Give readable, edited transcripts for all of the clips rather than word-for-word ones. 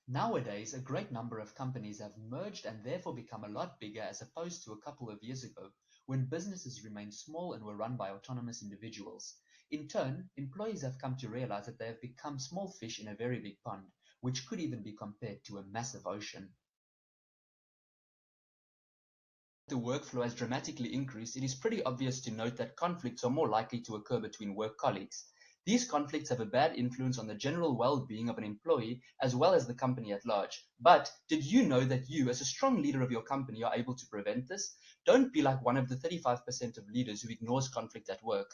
Nowadays, a great number of companies have merged and therefore become a lot bigger as opposed to a couple of years ago, when businesses remained small and were run by autonomous individuals. In turn, employees have come to realize that they have become small fish in a very big pond, which could even be compared to a massive ocean. The workflow has dramatically increased, it is pretty obvious to note that conflicts are more likely to occur between work colleagues. These conflicts have a bad influence on the general well-being of an employee as well as the company at large. But did you know that you, as a strong leader of your company, are able to prevent this? Don't be like one of the 35% of leaders who ignores conflict at work.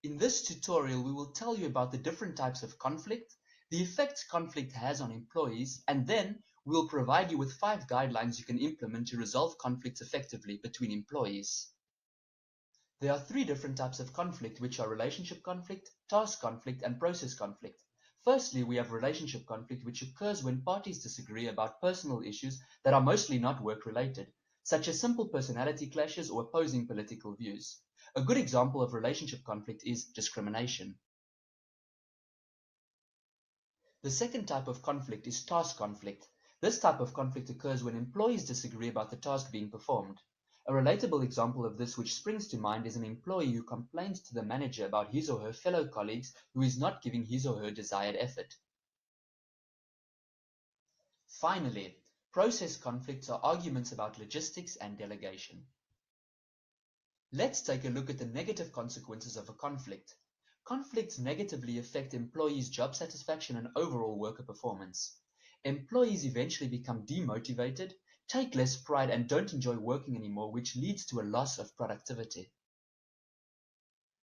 In this tutorial, we will tell you about the different types of conflict, the effects conflict has on employees, and then we'll provide you with 5 guidelines you can implement to resolve conflicts effectively between employees. There are 3 different types of conflict, which are relationship conflict, task conflict, and process conflict. Firstly, we have relationship conflict, which occurs when parties disagree about personal issues that are mostly not work-related, such as simple personality clashes or opposing political views. A good example of relationship conflict is discrimination. The second type of conflict is task conflict. This type of conflict occurs when employees disagree about the task being performed. A relatable example of this which springs to mind is an employee who complains to the manager about his or her fellow colleagues who is not giving his or her desired effort. Finally, process conflicts are arguments about logistics and delegation. Let's take a look at the negative consequences of a conflict. Conflicts negatively affect employees' job satisfaction and overall worker performance. Employees eventually become demotivated, take less pride, and don't enjoy working anymore, which leads to a loss of productivity.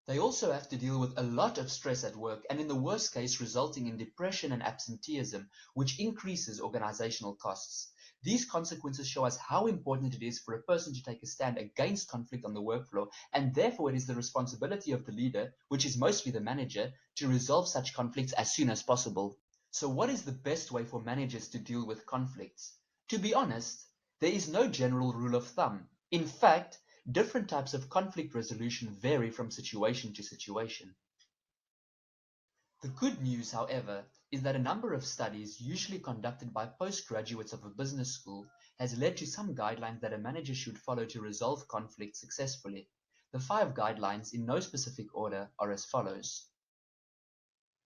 They also have to deal with a lot of stress at work, and in the worst case resulting in depression and absenteeism, which increases organizational costs. These consequences show us how important it is for a person to take a stand against conflict on the work floor, and therefore it is the responsibility of the leader, which is mostly the manager, to resolve such conflicts as soon as possible. So what is the best way for managers to deal with conflicts? To be honest, there is no general rule of thumb. In fact, different types of conflict resolution vary from situation to situation. The good news, however, is that a number of studies, usually conducted by postgraduates of a business school, has led to some guidelines that a manager should follow to resolve conflicts successfully. The 5 guidelines, in no specific order, are as follows.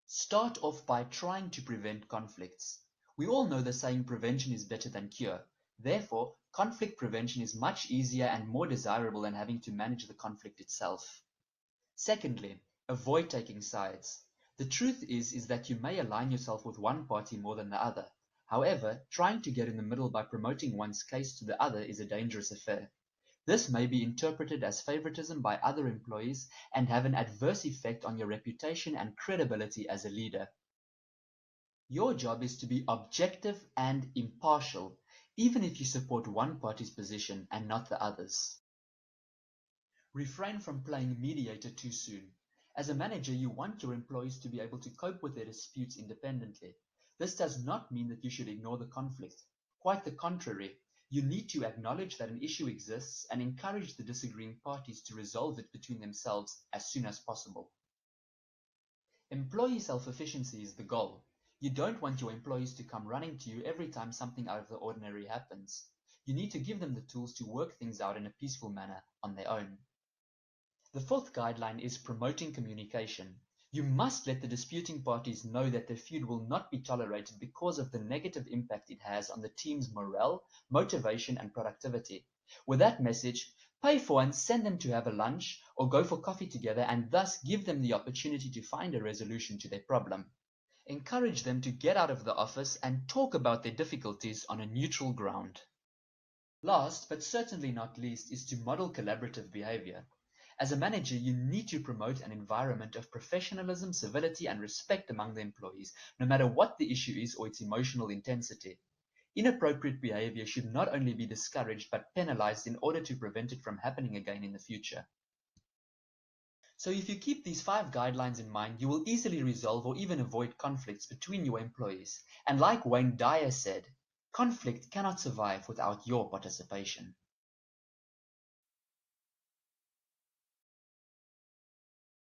Start off by trying to prevent conflicts. We all know the saying prevention is better than cure. Therefore, conflict prevention is much easier and more desirable than having to manage the conflict itself. Secondly, avoid taking sides. The truth is that you may align yourself with one party more than the other. However, trying to get in the middle by promoting one's case to the other is a dangerous affair. This may be interpreted as favoritism by other employees and have an adverse effect on your reputation and credibility as a leader. Your job is to be objective and impartial, even if you support one party's position and not the others. Refrain from playing mediator too soon. As a manager, you want your employees to be able to cope with their disputes independently. This does not mean that you should ignore the conflict. Quite the contrary, you need to acknowledge that an issue exists and encourage the disagreeing parties to resolve it between themselves as soon as possible. Employee self-efficiency is the goal. You don't want your employees to come running to you every time something out of the ordinary happens. You need to give them the tools to work things out in a peaceful manner on their own. The 4th guideline is promoting communication. You must let the disputing parties know that their feud will not be tolerated because of the negative impact it has on the team's morale, motivation, and productivity. With that message, pay for and send them to have a lunch or go for coffee together and thus give them the opportunity to find a resolution to their problem. Encourage them to get out of the office and talk about their difficulties on a neutral ground. Last, but certainly not least, is to model collaborative behavior. As a manager, you need to promote an environment of professionalism, civility, and respect among the employees, no matter what the issue is or its emotional intensity. Inappropriate behavior should not only be discouraged but penalized in order to prevent it from happening again in the future. So if you keep these 5 guidelines in mind, you will easily resolve or even avoid conflicts between your employees. And like Wayne Dyer said, conflict cannot survive without your participation.